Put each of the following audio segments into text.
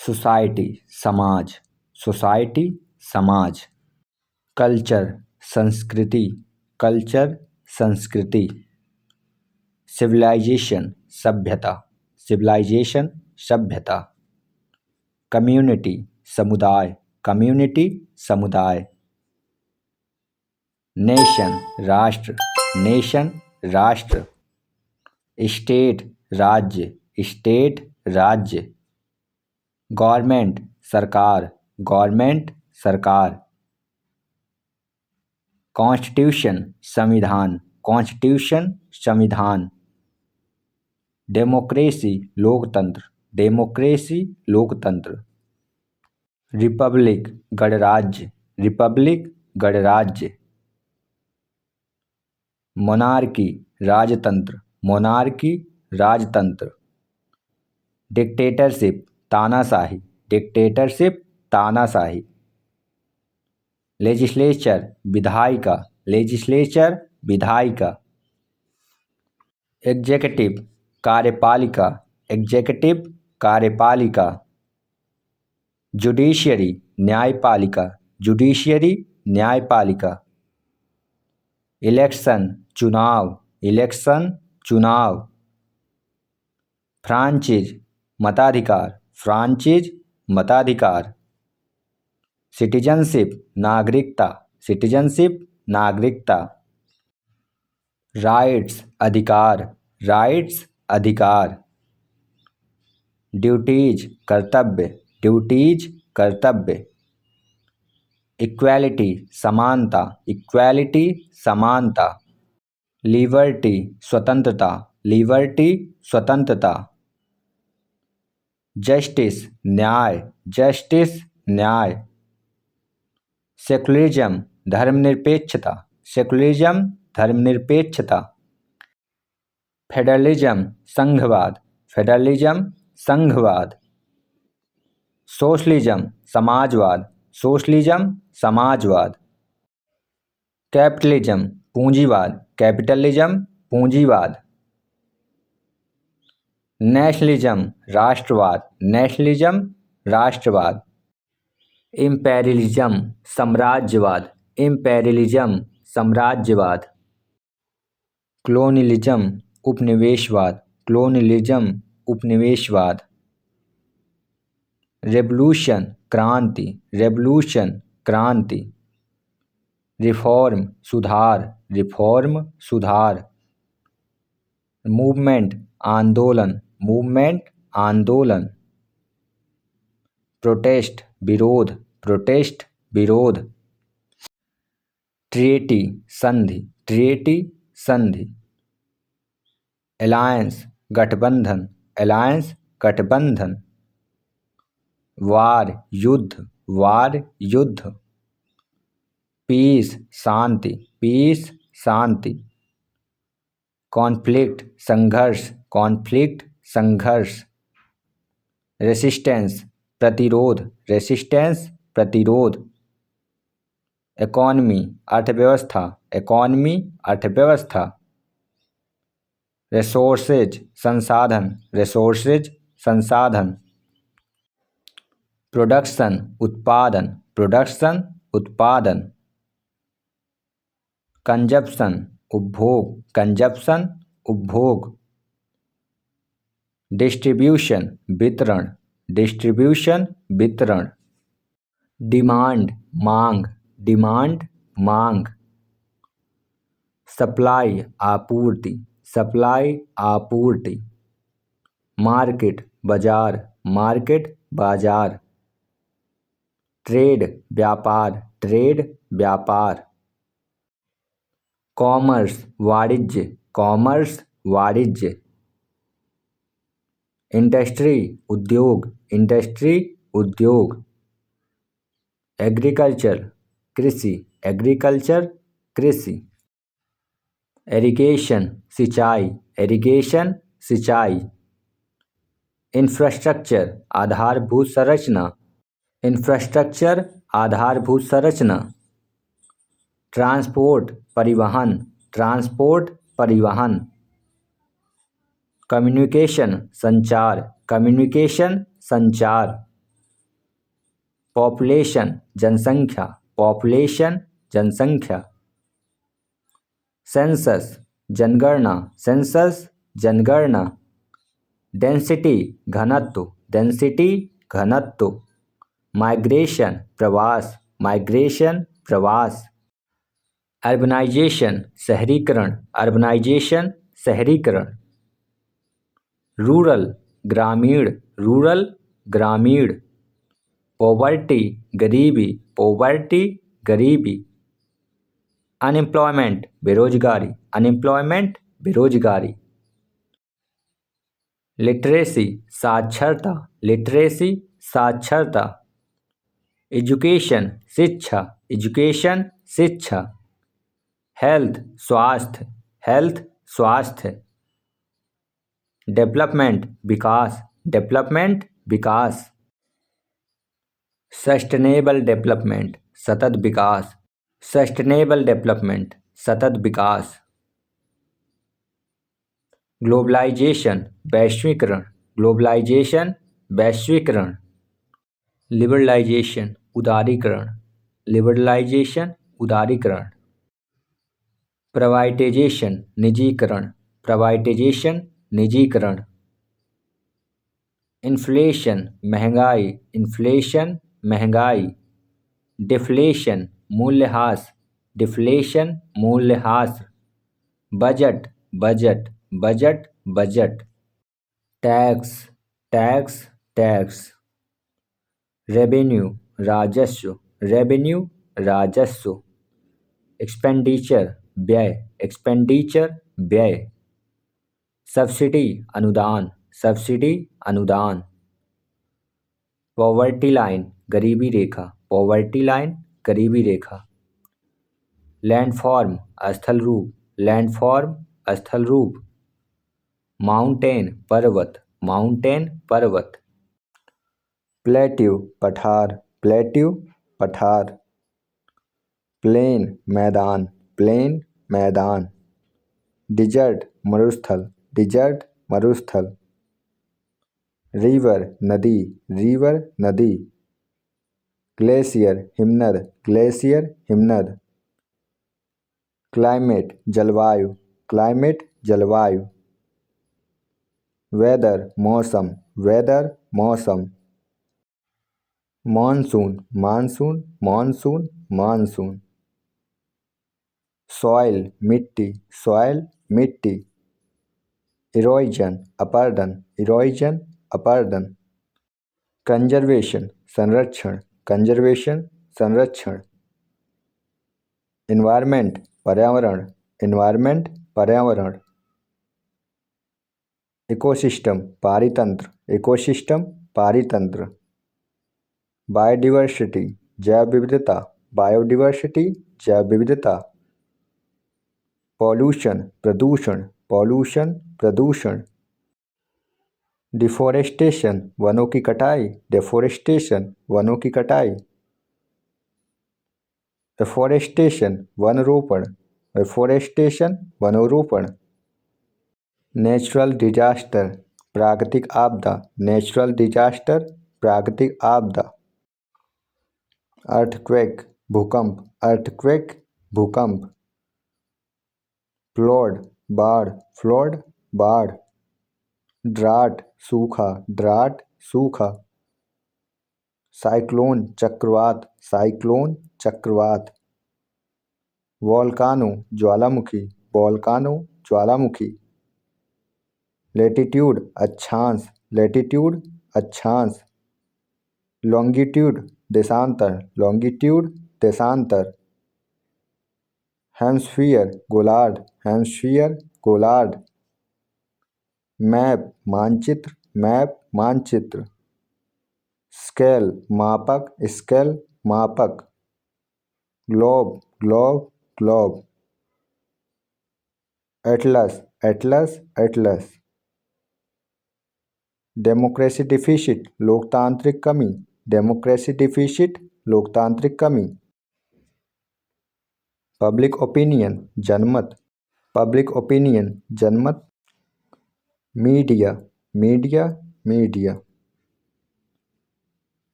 Society समाज, society समाज। Culture संस्कृति, कल्चर संस्कृति। सिविलाइजेशन सभ्यता, सिविलाइजेशन सभ्यता। कम्युनिटी समुदाय, कम्युनिटी समुदाय। नेशन राष्ट्र, नेशन राष्ट्र। स्टेट राज्य, स्टेट राज्य। गवर्नमेंट सरकार, गवर्नमेंट सरकार। कॉन्स्टिट्यूशन संविधान, कॉन्स्टिट्यूशन संविधान। डेमोक्रेसी लोकतंत्र, डेमोक्रेसी लोकतंत्र। रिपब्लिक गणराज्य, रिपब्लिक गणराज्य। मोनार्की राजतंत्र, मोनार्की राजतंत्र। डिक्टेटरशिप तानाशाही, डिक्टेटरशिप तानाशाही। लेजिस्लेचर विधायिका, लेजिस्लेचर विधायिका। एग्जीक्यूटिव कार्यपालिका, एग्जीक्यूटिव कार्यपालिका। जुडिशियरी न्यायपालिका, जुडिशियरी न्यायपालिका। इलेक्शन चुनाव, इलेक्शन चुनाव। फ्रांचीज मताधिकार, फ्रांचीज मताधिकार। सिटीजनशिप नागरिकता, सिटीजनशिप नागरिकता। राइट्स अधिकार, राइट्स अधिकार। ड्यूटीज कर्तव्य, ड्यूटीज कर्तव्य। इक्वालिटी समानता, इक्वालिटी समानता। लिबर्टी स्वतंत्रता, लिबर्टी स्वतंत्रता। जस्टिस न्याय, जस्टिस न्याय। सेकुलरिज्म धर्मनिरपेक्षता, सेकुलरिज्म धर्मनिरपेक्षता। फेडरलिज्म संघवाद, फेडरलिज्म संघवाद। सोशलिज्म समाजवाद, सोशलिज्म समाजवाद। कैपिटलिज्म पूंजीवाद, कैपिटलिज्म पूंजीवाद। नेशनलिज्म राष्ट्रवाद, नेशनलिज्म राष्ट्रवाद। इम्पेरियलिज्म साम्राज्यवाद, इम्पेरियलिज्म साम्राज्यवाद। क्लोनियलिज्म उपनिवेशवाद, क्लोनियलिज्म उपनिवेशवाद। रेवोल्यूशन क्रांति, रेवोल्यूशन क्रांति। रिफॉर्म सुधार, रिफॉर्म सुधार। मूवमेंट आंदोलन, मूवमेंट आंदोलन। प्रोटेस्ट विरोध, प्रोटेस्ट विरोध। ट्रीटी संधि, ट्रीटी संधि। अलायंस गठबंधन, अलायंस गठबंधन। वार युद्ध, वार युद्ध। पीस शांति, पीस शांति। कॉन्फ्लिक्ट संघर्ष, कॉन्फ्लिक्ट संघर्ष। रेसिस्टेंस प्रतिरोध, रेसिस्टेंस प्रतिरोध। इकोनॉमी अर्थव्यवस्था, इकोनॉमी अर्थव्यवस्था। रिसोर्सेज संसाधन, रिसोर्सेज संसाधन। प्रोडक्शन उत्पादन, प्रोडक्शन उत्पादन। कंजप्शन उपभोग, कंजप्शन उपभोग। डिस्ट्रीब्यूशन वितरण, डिस्ट्रीब्यूशन वितरण। डिमांड मांग, डिमांड मांग। सप्लाई आपूर्ति, सप्लाई आपूर्ति। मार्केट बाजार, मार्केट बाजार। ट्रेड व्यापार, ट्रेड व्यापार। कॉमर्स वाणिज्य, कॉमर्स वाणिज्य। इंडस्ट्री उद्योग, इंडस्ट्री उद्योग। एग्रीकल्चर कृषि, एग्रीकल्चर कृषि। इरिगेशन सिंचाई, इरिगेशन सिंचाई। इंफ्रास्ट्रक्चर आधारभूत संरचना, इंफ्रास्ट्रक्चर आधारभूत संरचना। ट्रांसपोर्ट परिवहन, ट्रांसपोर्ट परिवहन। कम्युनिकेशन संचार, कम्युनिकेशन संचार। पॉपुलेशन जनसंख्या, पॉपुलेशन जनसंख्या। सेंसस जनगणना, सेंसस जनगणना। डेंसिटी घनत्व, डेंसिटी घनत्व। माइग्रेशन प्रवास, माइग्रेशन प्रवास। अर्बनाइजेशन शहरीकरण, अर्बनाइजेशन शहरीकरण। रूरल ग्रामीण, रूरल ग्रामीण। पॉवर्टी गरीबी, पॉवर्टी गरीबी। अनएम्प्लॉयमेंट बेरोजगारी, अनएम्प्लॉयमेंट बेरोजगारी। लिटरेसी साक्षरता, लिटरेसी साक्षरता। एजुकेशन शिक्षा, एजुकेशन शिक्षा। हेल्थ स्वास्थ्य, हेल्थ स्वास्थ्य। डेवलपमेंट विकास, डेवलपमेंट विकास। सस्टेनेबल डेवलपमेंट सतत विकास, सस्टेनेबल डेवलपमेंट सतत विकास। ग्लोबलाइजेशन वैश्वीकरण, ग्लोबलाइजेशन वैश्वीकरण। लिबरलाइजेशन उदारीकरण, लिबरलाइजेशन उदारीकरण। प्राइवेटाइजेशन निजीकरण, प्राइवेटाइजेशन निजीकरण। इन्फ्लेशन महंगाई, इन्फ्लेशन महंगाई। डिफ्लेशन मूल्यह्रास, डिफ्लेशन मूल्यह्रास। Budget, budget, budget, budget. Tax, tax, tax. Revenue राजस्व, रेवेन्यू राजस्व। एक्सपेंडिचर व्यय, एक्सपेंडिचर व्यय। सब्सिडी अनुदान, सब्सिडी अनुदान। पॉवर्टी लाइन गरीबी रेखा, पॉवर्टी लाइन गरीबी रेखा। लैंडफॉर्म स्थल रूप, लैंडफॉर्म स्थल रूप। माउंटेन पर्वत, माउंटेन पर्वत। प्लेट्यू पठार, प्लेट्यू पठार। प्लेन मैदान, प्लेन मैदान। डिजर्ट मरुस्थल, डिजर्ट मरुस्थल। रिवर नदी, रिवर नदी। ग्लेशियर हिमनद, ग्लेशियर हिमनद। क्लाइमेट जलवायु, क्लाइमेट जलवायु। वेदर मौसम, वेदर मौसम। Monsoon, monsoon, monsoon, monsoon. Soil मिट्टी, सॉइल मिट्टी। इरोजन अपरदन, इरोजन अपरदन। कंजर्वेशन संरक्षण, कंजर्वेशन संरक्षण। एनवायरनमेंट पर्यावरण, एनवायरनमेंट पर्यावरण। इकोसिस्टम पारितंत्र, इकोसिस्टम पारितंत्र। बायोडिवर्सिटी जैव विविधता, बायोडिवर्सिटी जैव विविधता। पॉल्यूशन प्रदूषण, पॉल्यूशन प्रदूषण। डिफोरेस्टेशन वनों की कटाई, डिफोरेस्टेशन वनों की कटाई। एफोरेस्टेशन वन रोपण, एफोरेस्टेशन वनोरोपण। नेचुरल डिजास्टर प्राकृतिक आपदा, नेचुरल डिजास्टर प्राकृतिक आपदा। अर्थक्वेक भूकंप, अर्थक्वेक भूकंप। फ्लड बाढ़, फ्लड बाढ़। ड्राट सूखा, ड्राट सूखा। साइक्लोन चक्रवात, साइक्लोन चक्रवात। वोल्कानो ज्वालामुखी, वोल्कानो ज्वालामुखी। लेटीट्यूड अक्षांश, लेटीट्यूड अक्षांश। लॉन्गिट्यूड देशांतर, लॉन्गिट्यूड देशांतर। हेमस्फीयर गोलार्ध, हेमस्फीयर गोलार्ध। मैप मानचित्र, मैप मानचित्र। स्केल मापक, स्केल मापक। Globe, globe, globe. Atlas, Atlas, Atlas. Democracy deficit लोकतांत्रिक कमी, डेमोक्रेसी डिफिसिट लोकतांत्रिक कमी। पब्लिक ओपिनियन जनमत, पब्लिक ओपिनियन जनमत। Media, media, media.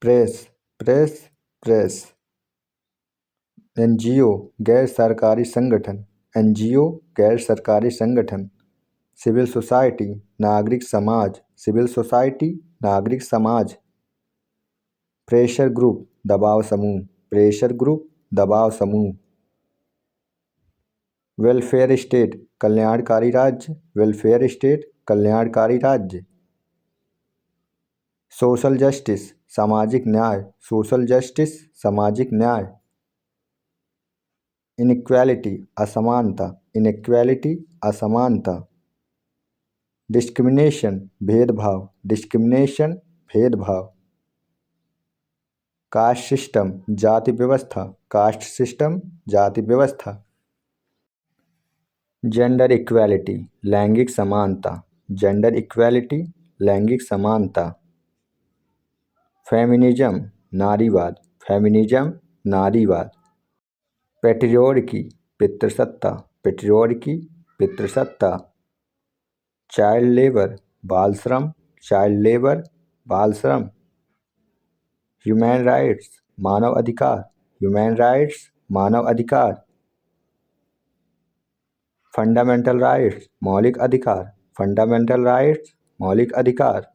Press, press, press. NGO, गैर सरकारी संगठन, एनजीओ, गैर सरकारी संगठन। सिविल सोसाइटी, नागरिक समाज, सिविल सोसाइटी, नागरिक समाज। प्रेशर ग्रुप, दबाव समूह, प्रेशर ग्रुप, दबाव समूह। वेलफेयर स्टेट, कल्याणकारी राज्य, वेलफेयर स्टेट, कल्याणकारी राज्य। सोशल जस्टिस, सामाजिक न्याय, सोशल जस्टिस, सामाजिक न्याय। इनइक्वालिटी, असमानता, इनइक्वालिटी, असमानता। डिस्क्रिमिनेशन, भेदभाव, डिस्क्रिमिनेशन, भेदभाव। कास्ट सिस्टम, जाति व्यवस्था, कास्ट सिस्टम, जाति व्यवस्था। जेंडर इक्वालिटी, लैंगिक समानता, जेंडर इक्वालिटी, लैंगिक समानता। फेमिनिज्म, नारीवाद, फेमिनिज्म, नारीवाद। पेट्रियार्की, पितृसत्ता, पेट्रियार्की, पितृसत्ता। चाइल्ड लेबर, बाल श्रम, चाइल्ड लेबर, बाल श्रम। ह्यूमन राइट्स, मानव अधिकार, ह्यूमन राइट्स, मानव अधिकार। फंडामेंटल राइट्स, मौलिक अधिकार, फंडामेंटल राइट्स, मौलिक अधिकार।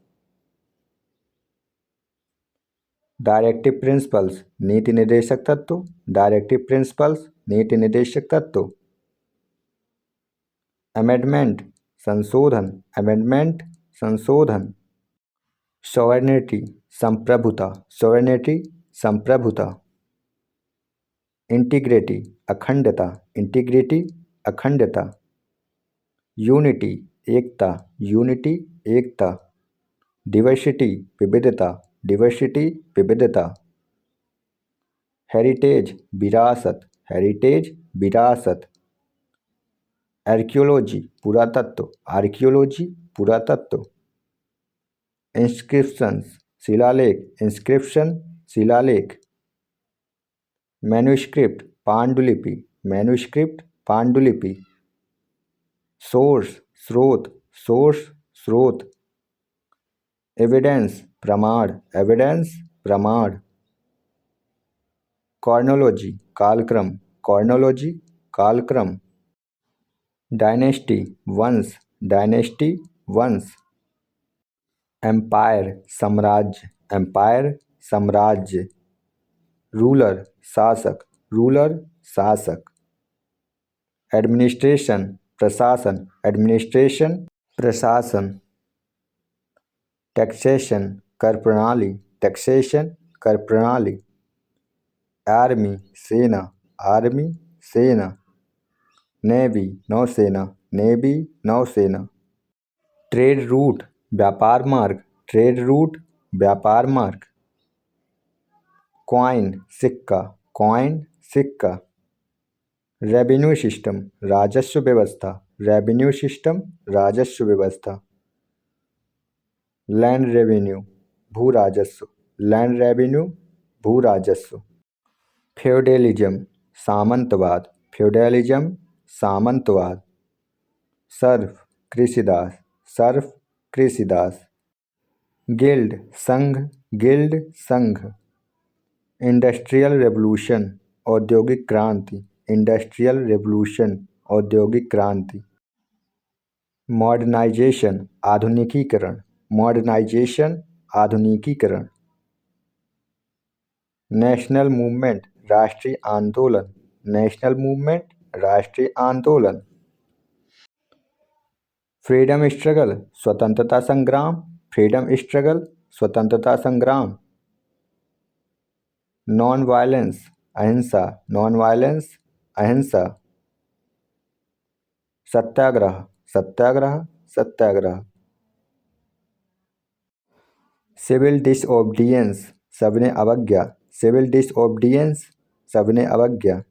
डायरेक्टिव प्रिंसिपल्स, नीति निर्देशक तत्व, डायरेक्टिव प्रिंसिपल्स, नीति निर्देशक तत्व। अमेंडमेंट, संशोधन, अमेंडमेंट, संशोधन। सॉवरेनिटी, संप्रभुता, सॉवरेनिटी, संप्रभुता। इंटीग्रिटी, अखंडता, इंटीग्रिटी, अखंडता। यूनिटी, एकता, यूनिटी, एकता। डिवर्सिटी, विविधता, डिवर्सिटी, विविधता। हेरिटेज, विरासत, हेरिटेज, विरासत। आर्कियोलॉजी, पुरातत्व, आर्कियोलॉजी, पुरातत्व। इंस्क्रिप्शंस, शिलालेख, इंस्क्रिप्शन, शिलालेख। मैन्युस्क्रिप्ट, पांडुलिपि, मैन्युस्क्रिप्ट, पांडुलिपि। सोर्स, स्रोत, सोर्स, स्रोत। एविडेंस, प्रमाण, एविडेंस, प्रमाण। कॉर्नोलॉजी, कालक्रम, कॉर्नोलॉजी, कालक्रम। डायनेस्टी, वंश, डायनेस्टी, वंश। एम्पायर, साम्राज्य, एम्पायर, साम्राज्य। रूलर, शासक, रूलर, शासक। एडमिनिस्ट्रेशन, प्रशासन, एडमिनिस्ट्रेशन, प्रशासन। टैक्सेशन, कर प्रणाली, टैक्सेशन, कर प्रणाली। आर्मी, सेना, आर्मी, सेना। नेवी, नौसेना, नेवी, नौसेना। ट्रेड रूट, व्यापार मार्ग, ट्रेड रूट, व्यापार मार्ग। कॉइन, सिक्का, कॉइन, सिक्का। रेवेन्यू सिस्टम, राजस्व व्यवस्था, रेवेन्यू सिस्टम, राजस्व व्यवस्था। लैंड रेवेन्यू, भू राजस्व, लैंड रेवेन्यू, भू राजस्व। फ्यूडलिज्म, सामंतवाद, फ्यूडलिज्म, सामंतवाद। सर्फ, कृषिदास, सर्फ, कृषिदास। गिल्ड, संघ, गिल्ड, संघ। इंडस्ट्रियल रेवोल्यूशन, औद्योगिक क्रांति, इंडस्ट्रियल रेवोल्यूशन, औद्योगिक क्रांति। मॉडर्नाइजेशन, आधुनिकीकरण, मॉडर्नाइजेशन, आधुनिकीकरण। नेशनल मूवमेंट, राष्ट्रीय आंदोलन, नेशनल मूवमेंट, राष्ट्रीय आंदोलन। फ्रीडम स्ट्रगल, स्वतंत्रता संग्राम, फ्रीडम स्ट्रगल, स्वतंत्रता संग्राम। नॉन वायलेंस, अहिंसा, नॉन वायलेंस, अहिंसा। सत्याग्रह, सत्याग्रह, सत्याग्रह। सिविल डिसओबीडियंस, सबने अवज्ञा, सिविल डिसओबीडियंस, सबने अवज्ञा।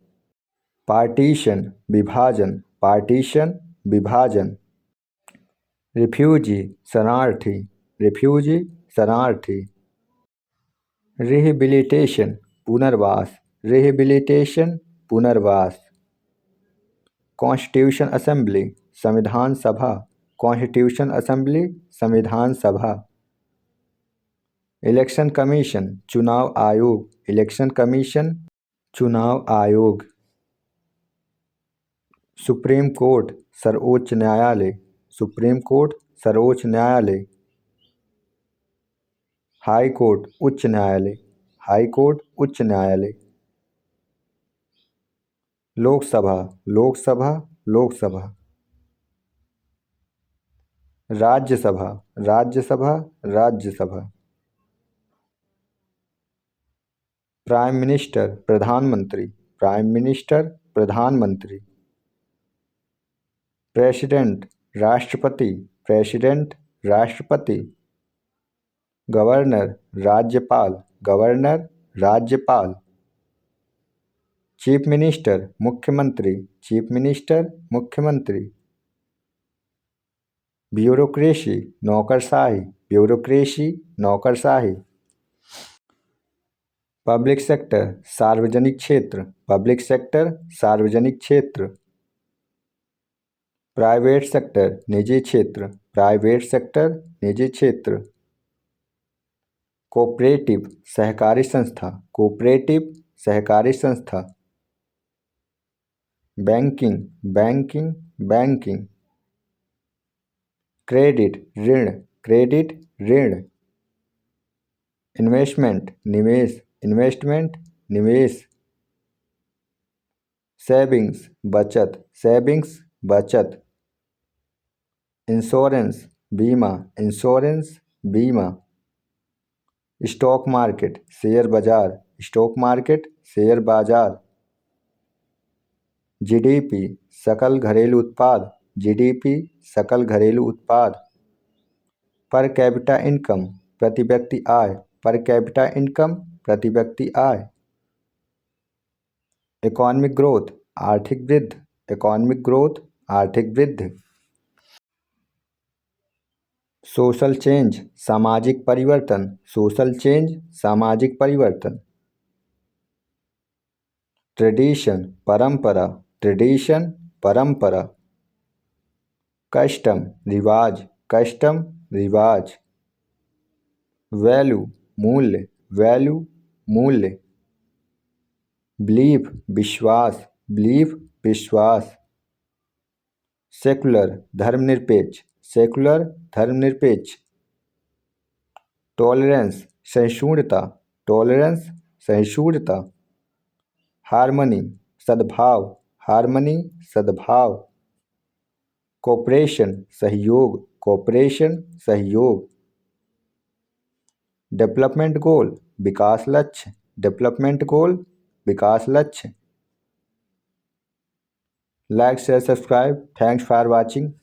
पार्टीशन, विभाजन, पार्टीशन, विभाजन। रिफ्यूजी, शरणार्थी, रिफ्यूजी, शरणार्थी। रिहेबिलिटेशन, पुनर्वास, रिहेबिलिटेशन, पुनर्वास। कॉन्स्टिट्यूशन असेंबली, संविधान सभा, कॉन्स्टिट्यूशन असेंबली, संविधान सभा। इलेक्शन कमीशन चुनाव आयोग, इलेक्शन कमीशन चुनाव आयोग। सुप्रीम कोर्ट सर्वोच्च न्यायालय, सुप्रीम कोर्ट सर्वोच्च न्यायालय। हाई कोर्ट उच्च न्यायालय, हाई कोर्ट उच्च न्यायालय। लोकसभा, लोकसभा, लोकसभा। राज्यसभा, राज्यसभा, राज्यसभा। प्राइम मिनिस्टर प्रधानमंत्री, प्राइम मिनिस्टर प्रधानमंत्री। प्रेसिडेंट राष्ट्रपति, प्रेसिडेंट राष्ट्रपति। गवर्नर राज्यपाल, गवर्नर राज्यपाल। चीफ मिनिस्टर मुख्यमंत्री, चीफ मिनिस्टर मुख्यमंत्री। ब्यूरोक्रेसी नौकरशाही, ब्यूरोक्रेसी नौकरशाही। पब्लिक सेक्टर सार्वजनिक क्षेत्र, पब्लिक सेक्टर सार्वजनिक क्षेत्र। प्राइवेट सेक्टर निजी क्षेत्र, प्राइवेट सेक्टर निजी क्षेत्र। कोऑपरेटिव सहकारी संस्था, कोऑपरेटिव सहकारी संस्था। Banking, banking, banking. क्रेडिट ऋण, क्रेडिट ऋण। इन्वेस्टमेंट निवेश, इन्वेस्टमेंट निवेश। सेविंग्स बचत, सेविंग्स बचत। इंश्योरेंस बीमा, इंश्योरेंस बीमा। स्टॉक मार्केट शेयर बाजार, स्टॉक मार्केट शेयर बाजार। जीडीपी सकल घरेलू उत्पाद, जीडीपी सकल घरेलू उत्पाद। पर कैपिटा इनकम प्रति व्यक्ति आय, पर कैपिटा इनकम प्रति व्यक्ति आय। इकोनॉमिक ग्रोथ आर्थिक वृद्धि, इकोनॉमिक ग्रोथ आर्थिक वृद्धि। सोशल चेंज सामाजिक परिवर्तन, सोशल चेंज सामाजिक परिवर्तन। ट्रेडिशन परंपरा, ट्रेडिशन परंपरा। कस्टम रिवाज, कस्टम रिवाज। वैल्यू मूल्य, वैल्यू मूल्य। बिलीफ विश्वास, बिलीफ विश्वास। सेकुलर धर्मनिरपेक्ष, सेकुलर धर्मनिरपेक्ष। टॉलरेंस सहिष्णुता, टॉलरेंस सहिष्णुता। हार्मनी सद्भाव, हार्मनी सद्भाव। कोऑपरेशन सहयोग, कोऑपरेशन सहयोग। डेवलपमेंट गोल विकास लक्ष्य, डेवलपमेंट गोल विकास लक्ष्य। Like share subscribe, thanks for watching.